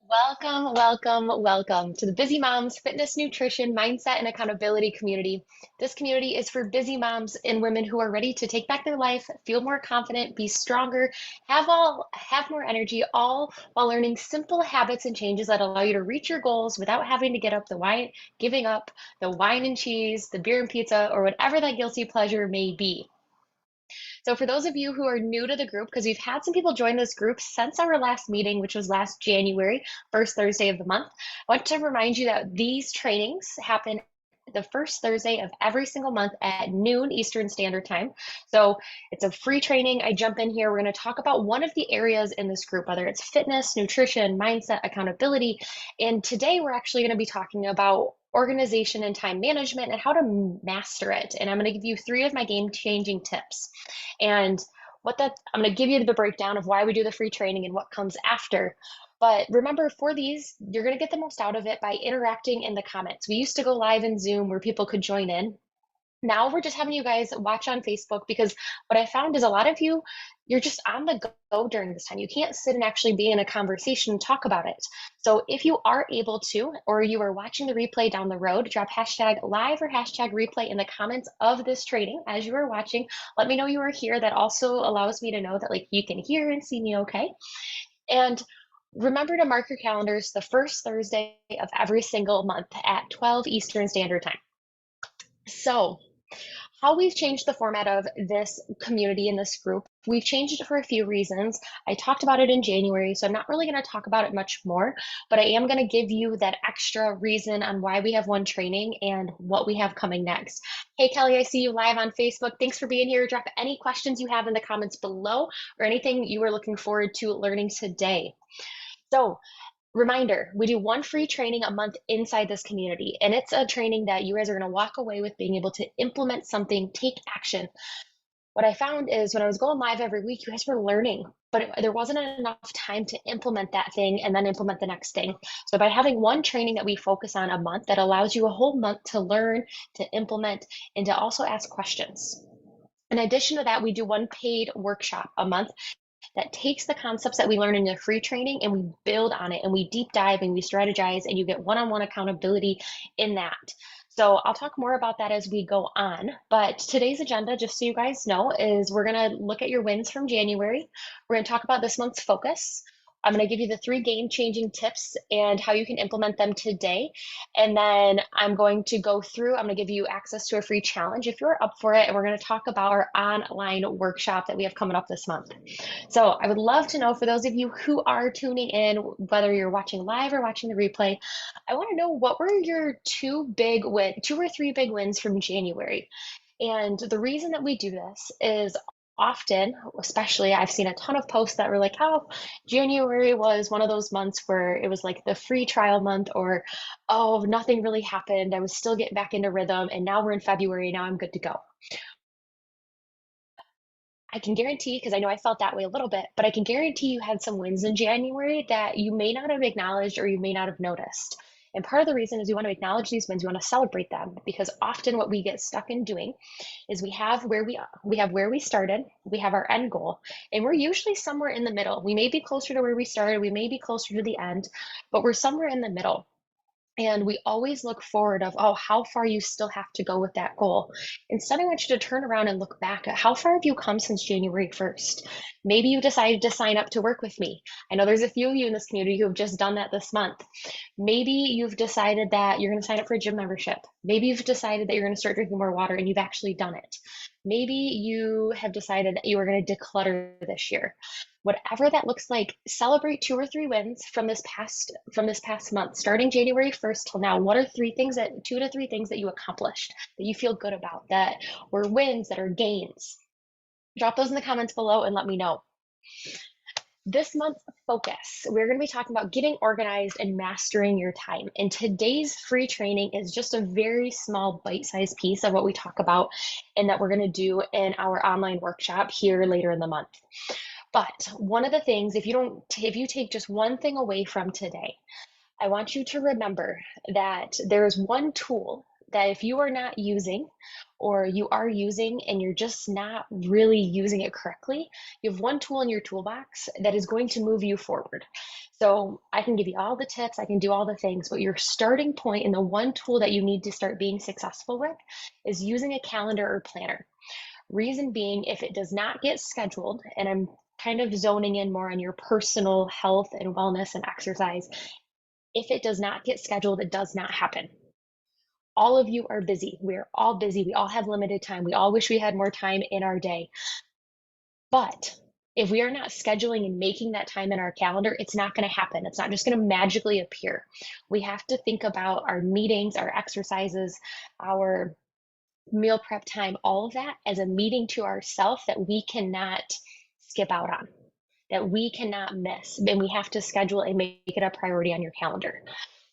Welcome, welcome, welcome to the Busy Moms Fitness, Nutrition, Mindset, and Accountability community. This community is for busy moms and women who are ready to take back their life, feel more confident, be stronger, have more energy, all while learning simple habits and changes that allow you to reach your goals without having to giving up the wine and cheese, the beer and pizza, or whatever that guilty pleasure may be. So for those of you who are new to the group, because we've had some people join this group since our last meeting, which was last January, first Thursday of the month, I want to remind you that these trainings happen the first Thursday of every single month at noon Eastern Standard Time. So it's a free training. I jump in here. We're going to talk about one of the areas in this group, whether it's fitness, nutrition, mindset, accountability. And today we're actually going to be talking about organization and time management and how to master it. And I'm going to give you three of my game-changing tips. And I'm going to give you the breakdown of why we do the free training and what comes after. But remember, for these, you're going to get the most out of it by interacting in the comments. We used to go live in Zoom where people could join in. Now we're just having you guys watch on Facebook because what I found is a lot of you, you're just on the go during this time. You can't sit and actually be in a conversation and talk about it. So if you are able to, or you are watching the replay down the road, drop hashtag live or hashtag replay in the comments of this training as you are watching. Let me know you are here. That also allows me to know that you can hear and see me okay. And remember to mark your calendars the first Thursday of every single month at 12 Eastern Standard Time. So how we've changed the format of this community in this group, we've changed it for a few reasons. I talked about it in January, so I'm not really going to talk about it much more, but I am going to give you that extra reason on why we have one training and what we have coming next. Hey, Kelly, I see you live on Facebook. Thanks for being here. Drop any questions you have in the comments below or anything you are looking forward to learning today. So reminder, we do one free training a month inside this community, and it's a training that you guys are going to walk away with being able to implement something, take action. What I found is when I was going live every week, you guys were learning, but there wasn't enough time to implement that thing and then implement the next thing. So by having one training that we focus on a month, that allows you a whole month to learn, to implement, and to also ask questions. In addition to that, we do one paid workshop a month that takes the concepts that we learn in the free training and we build on it and we deep dive and we strategize, and you get one-on-one accountability in that. So I'll talk more about that as we go on. But today's agenda, just so you guys know, is we're going to look at your wins from January. We're going to talk about this month's focus. I'm going to give you the three game-changing tips and how you can implement them today. And then I'm going to give you access to a free challenge if you're up for it. And we're going to talk about our online workshop that we have coming up this month. So I would love to know, for those of you who are tuning in, whether you're watching live or watching the replay, I want to know, what were your two or three big wins from January? And the reason that we do this is often, especially I've seen a ton of posts that were like, oh, January was one of those months where it was like the free trial month, or, oh, nothing really happened. I was still getting back into rhythm. And now we're in February. Now I'm good to go. I can guarantee, because I know I felt that way a little bit, but I can guarantee you had some wins in January that you may not have acknowledged or you may not have noticed. And part of the reason is we want to acknowledge these wins, we want to celebrate them, because often what we get stuck in doing is we have where we started, we have our end goal, and we're usually somewhere in the middle. We may be closer to where we started, we may be closer to the end, but we're somewhere in the middle. And we always look forward of, oh, how far you still have to go with that goal. Instead, I want you to turn around and look back at how far have you come since January 1st. Maybe you decided to sign up to work with me. I know there's a few of you in this community who have just done that this month. Maybe you've decided that you're going to sign up for a gym membership. Maybe you've decided that you're going to start drinking more water and you've actually done it. Maybe you have decided that you are going to declutter this year. Whatever that looks like, celebrate two or three wins from this past month, starting January 1st till now. Two to three things that you accomplished, that you feel good about, that were wins, that are gains. Drop those in the comments below and let me know. This month's focus, we're going to be talking about getting organized and mastering your time. And today's free training is just a very small bite-sized piece of what we talk about and that we're going to do in our online workshop here later in the month. But one of the things, if you take just one thing away from today, I want you to remember that there is one tool that if you are not using, or you are using and you're just not really using it correctly, you have one tool in your toolbox that is going to move you forward. So I can give you all the tips, I can do all the things, but your starting point and the one tool that you need to start being successful with is using a calendar or planner. Reason being, if it does not get scheduled, and I'm kind of zoning in more on your personal health and wellness and exercise, if it does not get scheduled, it does not happen. All of you are busy. We're all busy. We all have limited time. We all wish we had more time in our day. But if we are not scheduling and making that time in our calendar, it's not going to happen. It's not just going to magically appear. We have to think about our meetings, our exercises, our meal prep time, all of that as a meeting to ourselves that we cannot skip out on, that we cannot miss. And we have to schedule and make it a priority on your calendar.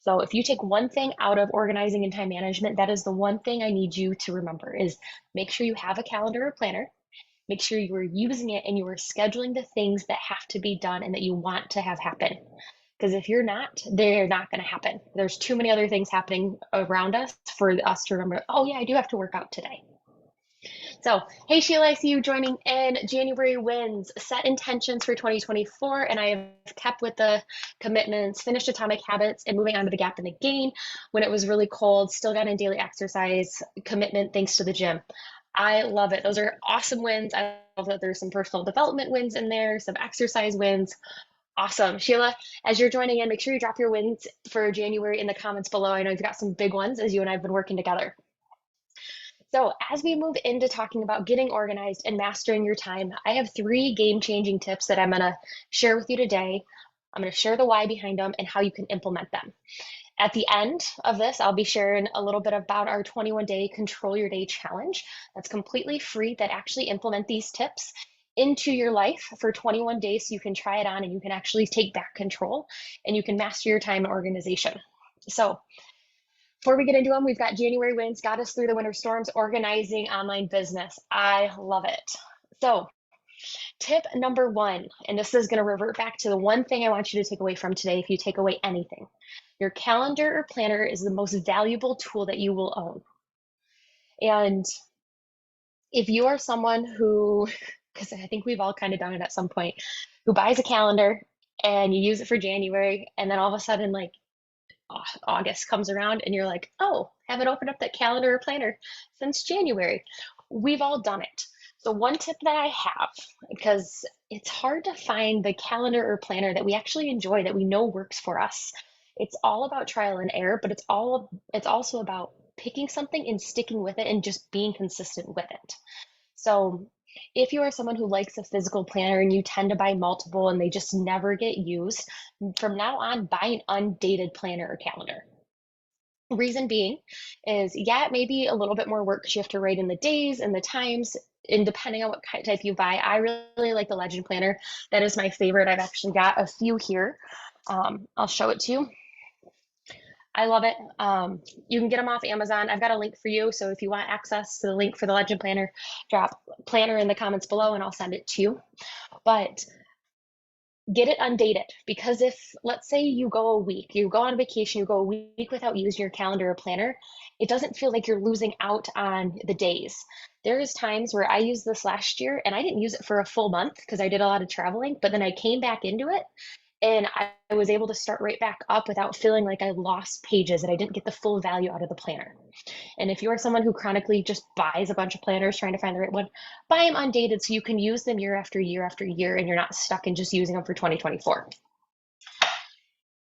So if you take one thing out of organizing and time management, that is the one thing I need you to remember is make sure you have a calendar or planner. Make sure you are using it and you are scheduling the things that have to be done and that you want to have happen. Because if you're not, they're not going to happen. There's too many other things happening around us for us to remember, oh yeah, I do have to work out today. So, hey Sheila, I see you joining in. January wins, set intentions for 2024, and I have kept with the commitments, finished Atomic Habits, and moving on to the Gap and the Gain when it was really cold, still got in daily exercise commitment thanks to the gym. I love it. Those are awesome wins. I love that there's some personal development wins in there, some exercise wins. Awesome. Sheila, as you're joining in, make sure you drop your wins for January in the comments below. I know you've got some big ones as you and I have been working together. So as we move into talking about getting organized and mastering your time, I have 3 game-changing tips that I'm going to share with you today. I'm going to share the why behind them and how you can implement them. At the end of this, I'll be sharing a little bit about our 21-day Control Your Day challenge that's completely free that actually implement these tips into your life for 21 days so you can try it on and you can actually take back control and you can master your time and organization. So before we get into them, we've got January wins, got us through the winter storms, organizing online business. I love it. So tip number 1, and this is going to revert back to the one thing I want you to take away from today if you take away anything. Your calendar or planner is the most valuable tool that you will own. And if you are someone who, because I think we've all kind of done it at some point, who buys a calendar and you use it for January, and then all of a sudden, like, August comes around and you're like, oh, haven't opened up that calendar or planner since January. We've all done it. So one tip that I have, because it's hard to find the calendar or planner that we actually enjoy, that we know works for us. It's all about trial and error, but it's also about picking something and sticking with it and just being consistent with it. So if you are someone who likes a physical planner and you tend to buy multiple and they just never get used, from now on, buy an undated planner or calendar. Reason being is, yeah, it may be a little bit more work because you have to write in the days and the times, and depending on what type you buy. I really like the Legend Planner. That is my favorite. I've actually got a few here. I'll show it to you. I love it. You can get them off Amazon. I've got a link for you. So if you want access to the link for the Legend Planner, drop planner in the comments below and I'll send it to you. But get it undated, because if, let's say you go a week, you go on vacation, you go a week without using your calendar or planner, it doesn't feel like you're losing out on the days. There's times where I used this last year and I didn't use it for a full month because I did a lot of traveling, but then I came back into it and I was able to start right back up without feeling like I lost pages and I didn't get the full value out of the planner. And if you're someone who chronically just buys a bunch of planners trying to find the right one, buy them undated so you can use them year after year after year and you're not stuck in just using them for 2024.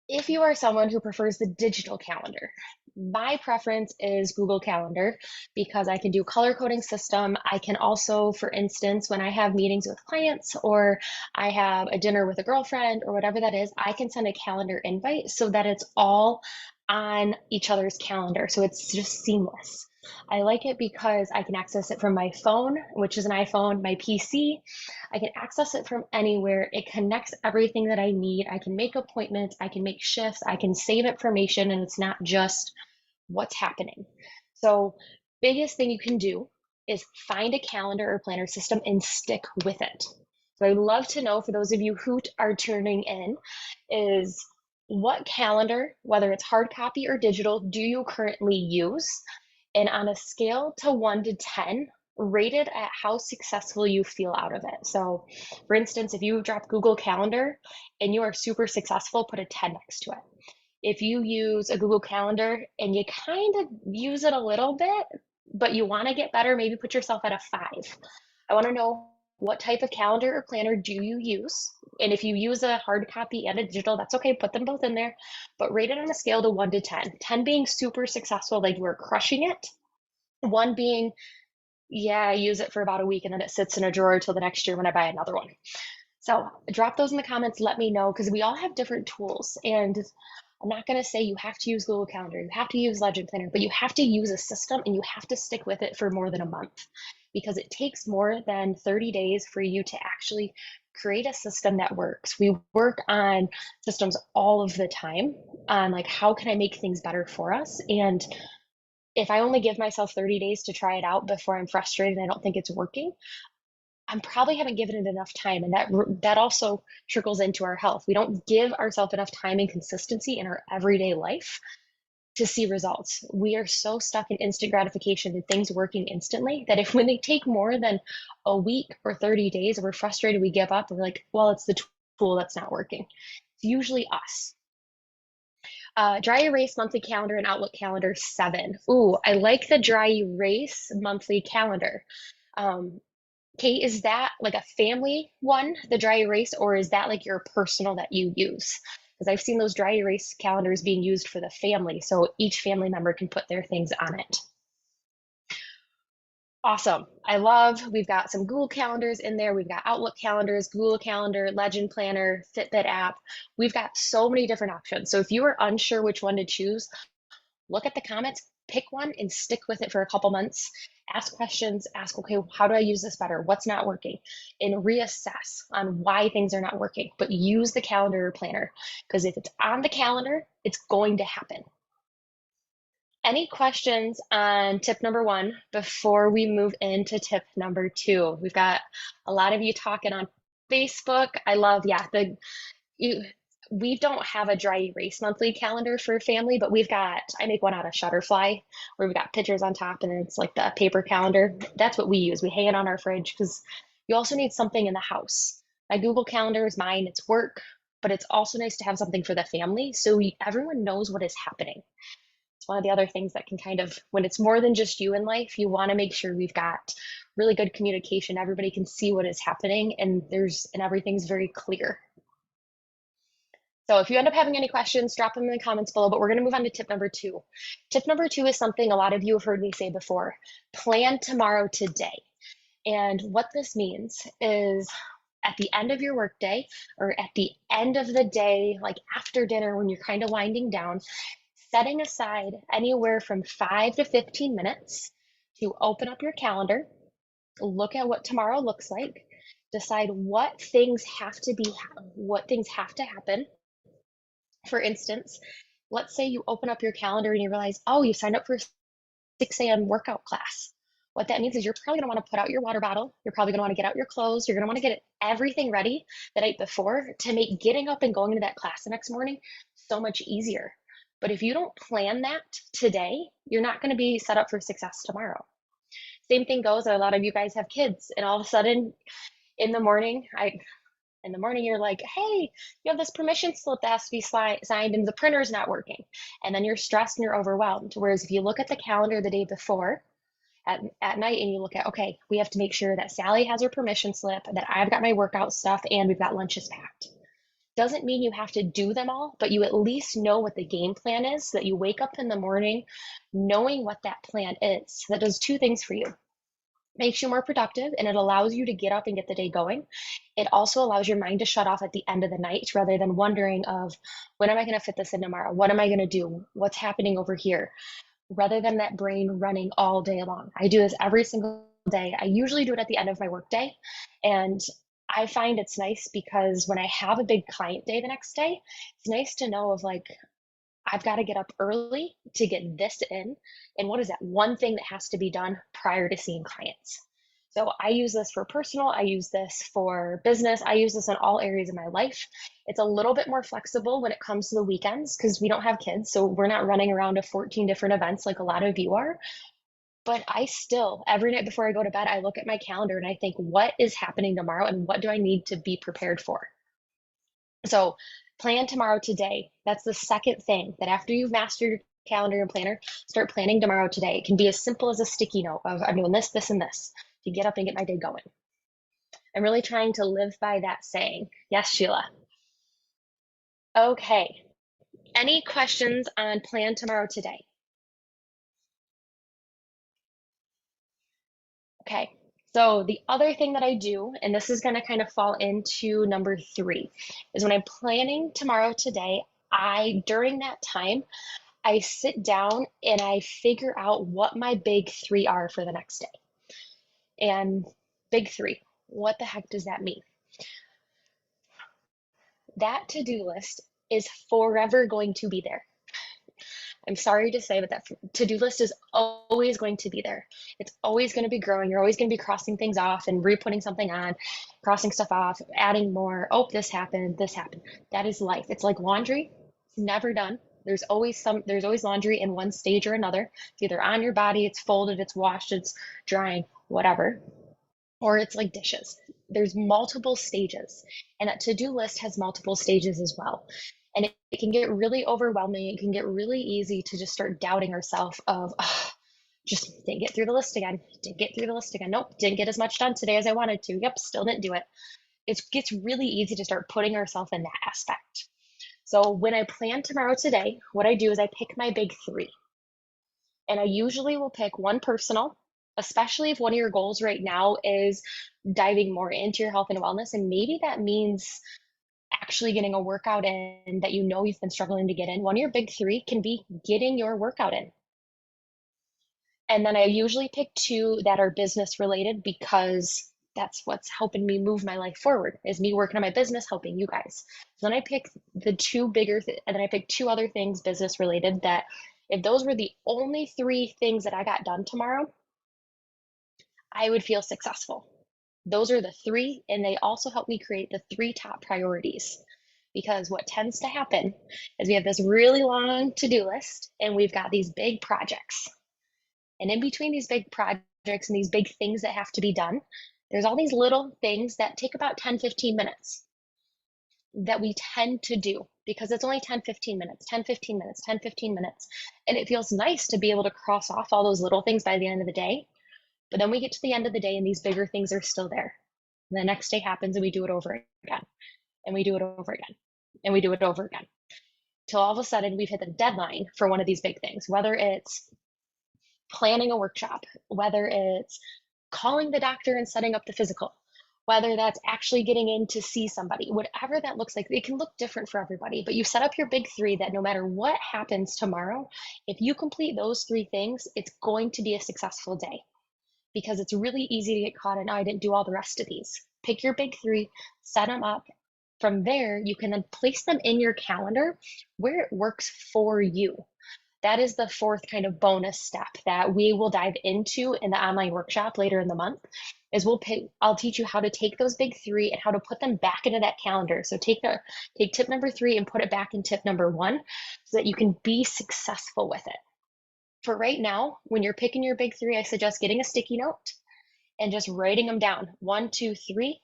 If you are someone who prefers the digital calendar, my preference is Google Calendar because I can do color coding system. I can also, for instance, when I have meetings with clients or I have a dinner with a girlfriend or whatever that is, I can send a calendar invite so that it's all on each other's calendar. So it's just seamless. I like it because I can access it from my phone, which is an iPhone, my PC. I can access it from anywhere. It connects everything that I need. I can make appointments, I can make shifts, I can save information, and it's not just what's happening. So biggest thing you can do is find a calendar or planner system and stick with it. So I'd love to know, for those of you who are tuning in, is what calendar, whether it's hard copy or digital, do you currently use? And on a scale to 1 to 10, rate it at how successful you feel out of it. So, for instance, if you drop Google Calendar and you are super successful, put a 10 next to it. If you use a Google Calendar and you kind of use it a little bit, but you want to get better, maybe put yourself at a 5. I want to know, what type of calendar or planner do you use? And if you use a hard copy and a digital, that's okay, put them both in there. But rate it on a scale to 1 to 10. 10 being super successful, like you are crushing it. 1 being, yeah, I use it for about a week and then it sits in a drawer till the next year when I buy another one. So drop those in the comments, let me know, because we all have different tools. And I'm not going to say you have to use Google Calendar, you have to use Legend Planner, but you have to use a system and you have to stick with it for more than a month, because it takes more than 30 days for you to actually create a system that works. We work on systems all of the time on like, how can I make things better for us? And if I only give myself 30 days to try it out before I'm frustrated and I don't think it's working, I probably haven't given it enough time, and that also trickles into our health. We don't give ourselves enough time and consistency in our everyday life to see results. We are so stuck in instant gratification and things working instantly that if when they take more than a week or 30 days, we're frustrated, we give up, and we're like, well, it's the tool that's not working. It's usually us. Dry erase monthly calendar and Outlook calendar 7. Ooh, I like the dry erase monthly calendar. Kate, is that like a family one, the dry erase, or is that like your personal that you use? Because I've seen those dry erase calendars being used for the family, so each family member can put their things on it. Awesome. We've got some Google calendars in there. We've got Outlook calendars, Google Calendar, Legend Planner, Fitbit app. We've got so many different options. So if you are unsure which one to choose, look at the comments, pick one and stick with it for a couple months. Ask questions, ask, okay, how do I use this better? What's not working? And reassess on why things are not working. But use the calendar or planner, because if it's on the calendar, it's going to happen. Any questions on tip number 1 before we move into tip number 2? We've got a lot of you talking on Facebook. I love, yeah, we don't have a dry erase monthly calendar for family, but I make one out of Shutterfly where we've got pictures on top and it's like the paper calendar. That's what we use. We hang it on our fridge because you also need something in the house. My Google Calendar is mine, it's work, but it's also nice to have something for the family so everyone knows what is happening. It's one of the other things that can kind of, when it's more than just you in life, you want to make sure we've got really good communication. Everybody can see what is happening and everything's very clear. So if you end up having any questions, drop them in the comments below, but we're going to move on to tip number 2. Tip number 2 is something a lot of you have heard me say before: plan tomorrow today. And what this means is at the end of your workday or at the end of the day, like after dinner when you're kind of winding down, setting aside anywhere from 5 to 15 minutes to open up your calendar, look at what tomorrow looks like, decide what things have to happen. For instance, let's say you open up your calendar and you realize, oh, you signed up for a 6 a.m. workout class. What that means is you're probably going to want to put out your water bottle. You're probably going to want to get out your clothes. You're going to want to get everything ready the night before to make getting up and going into that class the next morning so much easier. But if you don't plan that today, you're not going to be set up for success tomorrow. Same thing goes, a lot of you guys have kids, and all of a sudden in the morning, you're like, hey, you have this permission slip that has to be signed and the printer's not working. And then you're stressed and you're overwhelmed. Whereas if you look at the calendar the day before at night and you look at, okay, we have to make sure that Sally has her permission slip, that I've got my workout stuff, and we've got lunches packed. Doesn't mean you have to do them all, but you at least know what the game plan is so that you wake up in the morning knowing what that plan is. That does 2 things for you. Makes you more productive and it allows you to get up and get the day going. It also allows your mind to shut off at the end of the night rather than wondering of, when am I going to fit this in tomorrow? What am I going to do? What's happening over here? Rather than that brain running all day long. I do this every single day. I usually do it at the end of my workday, and I find it's nice because when I have a big client day the next day, it's nice to know of like, I've got to get up early to get this in. And what is that one thing that has to be done prior to seeing clients? So I use this for personal, I use this for business, I use this in all areas of my life. It's a little bit more flexible when it comes to the weekends because we don't have kids. So we're not running around to 14 different events like a lot of you are. But I still, every night before I go to bed, I look at my calendar and I think, what is happening tomorrow and what do I need to be prepared for? So plan tomorrow today. That's the second thing that after you've mastered your calendar and planner, start planning tomorrow today. It can be as simple as a sticky note of I'm doing this, this, and this to get up and get my day going. I'm really trying to live by that saying. Yes, Sheila. Okay. Any questions on plan tomorrow today? Okay. So the other thing that I do, and this is going to kind of fall into number 3, is when I'm planning tomorrow today, during that time, I sit down and I figure out what my big 3 are for the next day. And big 3, what the heck does that mean? That to-do list is forever going to be there. I'm sorry to say, but that to-do list is always going to be there. It's always going to be growing. You're always going to be crossing things off and re-putting something on, crossing stuff off, adding more. Oh, this happened, this happened. That is life. It's like laundry. It's never done. There's always laundry in one stage or another. It's either on your body, it's folded, it's washed, it's drying, whatever. Or it's like dishes. There's multiple stages, and that to-do list has multiple stages as well. And it can get really overwhelming. It can get really easy to just start doubting ourselves of, oh, just didn't get through the list again. Didn't get through the list again. Nope, didn't get as much done today as I wanted to. Yep, still didn't do it. It gets really easy to start putting ourselves in that aspect. So when I plan tomorrow today, what I do is I pick my big 3. And I usually will pick one personal, especially if one of your goals right now is diving more into your health and wellness. And maybe that means actually getting a workout in that you know you've been struggling to get in. One of your big 3 can be getting your workout in. And then I usually pick 2 that are business related because that's what's helping me move my life forward is me working on my business, helping you guys. So then I pick the 2 and then I pick 2 other things business related that if those were the only 3 things that I got done tomorrow, I would feel successful. Those are the 3, and they also help me create the 3 top priorities. Because what tends to happen is we have this really long to-do list and we've got these big projects. And in between these big projects and these big things that have to be done, there's all these little things that take about 10-15 minutes that we tend to do because it's only 10-15 minutes, 10-15 minutes, 10-15 minutes. And it feels nice to be able to cross off all those little things by the end of the day. But then we get to the end of the day and these bigger things are still there. And the next day happens and we do it over again. And we do it over again. And we do it over again. Till all of a sudden we've hit the deadline for one of these big things, whether it's planning a workshop, whether it's calling the doctor and setting up the physical, whether that's actually getting in to see somebody, whatever that looks like. It can look different for everybody, but you set up your big 3 that no matter what happens tomorrow, if you complete those 3 things, it's going to be a successful day because it's really easy to get caught in, oh, I didn't do all the rest of these. Pick your big 3, set them up. From there, you can then place them in your calendar where it works for you. That is the 4th kind of bonus step that we will dive into in the online workshop later in the month is I'll teach you how to take those big 3 and how to put them back into that calendar. So take tip number 3 and put it back in tip number 1 so that you can be successful with it. For right now, when you're picking your big 3, I suggest getting a sticky note and just writing them down. 1, 2, 3,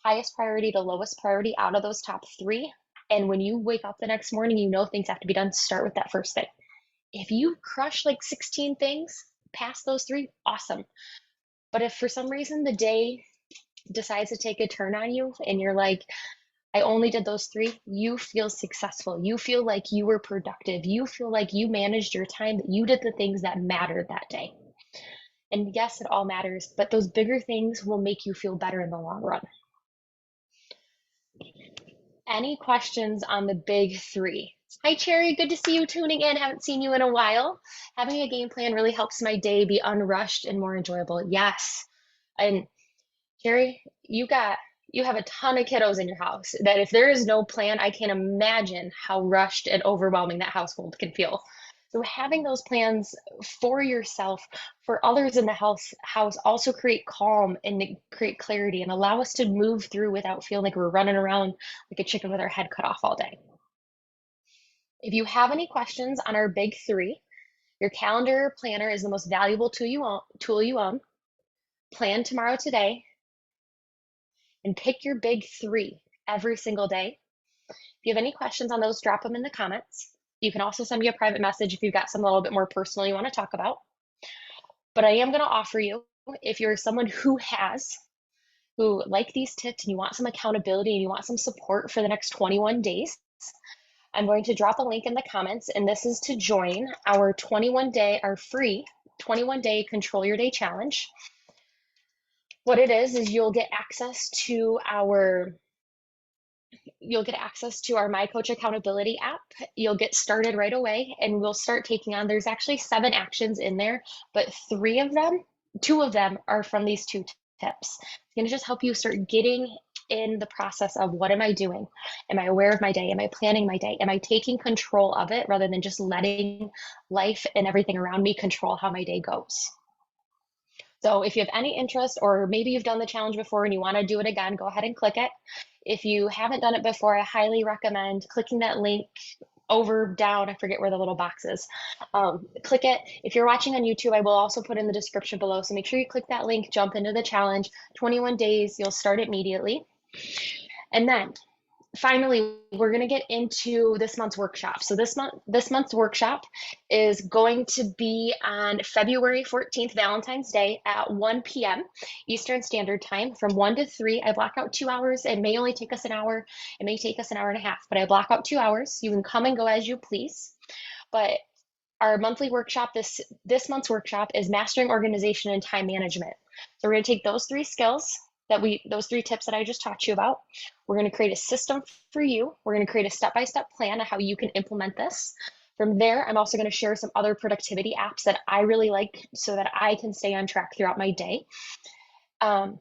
highest priority to lowest priority out of those top 3. And when you wake up the next morning, you know things have to be done, start with that first thing. If you crush like 16 things past those 3, awesome. But if for some reason the day decides to take a turn on you and you're like, I only did those 3, you feel successful. You feel like you were productive. You feel like you managed your time, that you did the things that mattered that day. And yes, it all matters, but those bigger things will make you feel better in the long run. Any questions on the big 3? Hi, Cherry. Good to see you tuning in. Haven't seen you in a while. Having a game plan really helps my day be unrushed and more enjoyable. Yes. And Cherry, you have a ton of kiddos in your house that if there is no plan, I can't imagine how rushed and overwhelming that household can feel. So having those plans for yourself, for others in the house also create calm and create clarity and allow us to move through without feeling like we're running around like a chicken with our head cut off all day. If you have any questions on our big 3, Your calendar planner is the most valuable tool you own. Plan tomorrow today and pick your big three every single day. If you have any questions on those, drop them in the comments. You can also send me a private message if you've got something a little bit more personal you want to talk about. But I am going to offer you, if you're someone who like these tips and you want some accountability and you want some support for the next 21 days, I'm going to drop a link in the comments, and this is to join our free 21-day Control Your Day challenge. What it is you'll get access to our My Coach Accountability app. You'll get started right away, and we'll start taking on, there's actually 7 actions in there, but 2 of them are from these 2 tips. It's going to just help you start getting in the process of, what am I doing? Am I aware of my day? Am I planning my day? Am I taking control of it rather than just letting life and everything around me control how my day goes? So if you have any interest, or maybe you've done the challenge before and you want to do it again, go ahead and click it. If you haven't done it before, I highly recommend clicking that link over, down, I forget where the little box is. Click it. If you're watching on YouTube, I will also put in the description below. So make sure you click that link, jump into the challenge. 21 days, you'll start immediately. And then finally, we're going to get into this month's workshop. So this month's workshop is going to be on February 14th, Valentine's Day at 1 p.m. Eastern Standard Time from 1 to 3. I block out 2 hours. It may only take us an hour. It may take us an hour and a half, but I block out 2 hours. You can come and go as you please. But our monthly workshop, this month's workshop, is Mastering Organization and Time Management. So we're going to take those 3 skills, those 3 tips that I just taught you about. We're going to create a system for you. We're going to create a step-by-step plan of how you can implement this. From there, I'm also going to share some other productivity apps that I really like so that I can stay on track throughout my day. And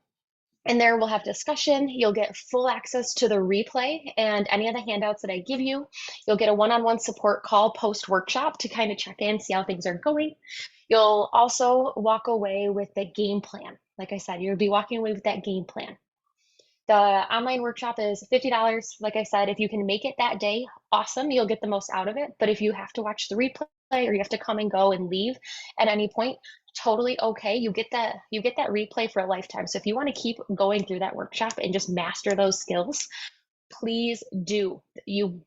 there we'll have discussion. You'll get full access to the replay and any of the handouts that I give you. You'll get a one-on-one support call post-workshop to kind of check in, see how things are going. You'll also walk away with the game plan. Like I said, you'll be walking away with that game plan. The online workshop is $50. Like I said, if you can make it that day, awesome, you'll get the most out of it. But if you have to watch the replay or you have to come and go and leave at any point, totally okay. You get that replay for a lifetime. So if you want to keep going through that workshop and just master those skills, please do.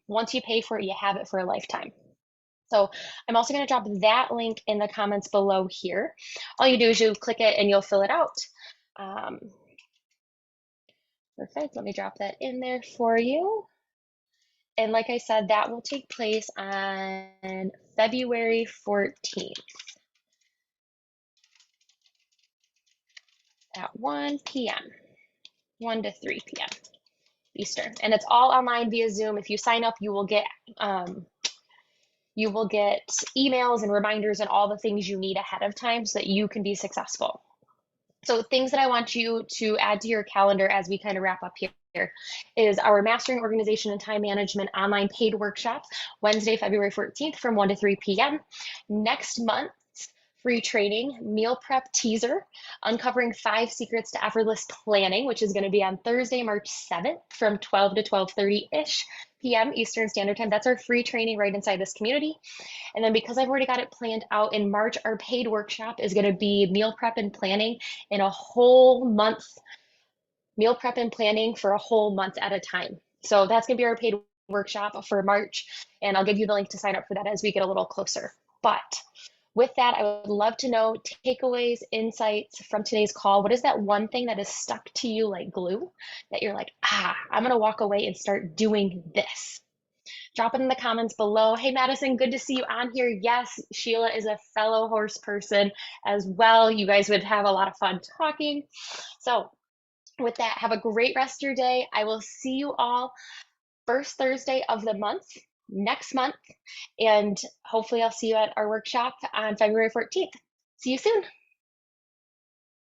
Once you pay for it, you have it for a lifetime. So I'm also going to drop that link in the comments below here. All you do is you click it and you'll fill it out. Perfect. Let me drop that in there for you. And like I said, that will take place on February 14th at 1 p.m., 1 to 3 p.m. Eastern. And it's all online via Zoom. If you sign up, you will get emails and reminders and all the things you need ahead of time so that you can be successful. So things that I want you to add to your calendar as we kind of wrap up here is our Mastering Organization and Time Management online paid workshop, Wednesday, February 14th from 1 to 3 p.m. Next month's free training, Meal Prep Teaser, Uncovering 5 Secrets to Effortless Planning, which is going to be on Thursday, March 7th from 12 to 12:30-ish p.m. Eastern Standard Time. That's our free training right inside this community. And then because I've already got it planned out in March, our paid workshop is going to be meal prep and planning in a whole month, meal prep and planning for a whole month at a time. So that's going to be our paid workshop for March. And I'll give you the link to sign up for that as we get a little closer. But with that, I would love to know takeaways, insights from today's call. What is that one thing that is stuck to you like glue that you're like, I'm going to walk away and start doing this? Drop it in the comments below. Hey, Madison, good to see you on here. Yes, Sheila is a fellow horse person as well. You guys would have a lot of fun talking. So with that, have a great rest of your day. I will see you all first Thursday of the month, next month, and hopefully I'll see you at our workshop on February 14th. See you soon.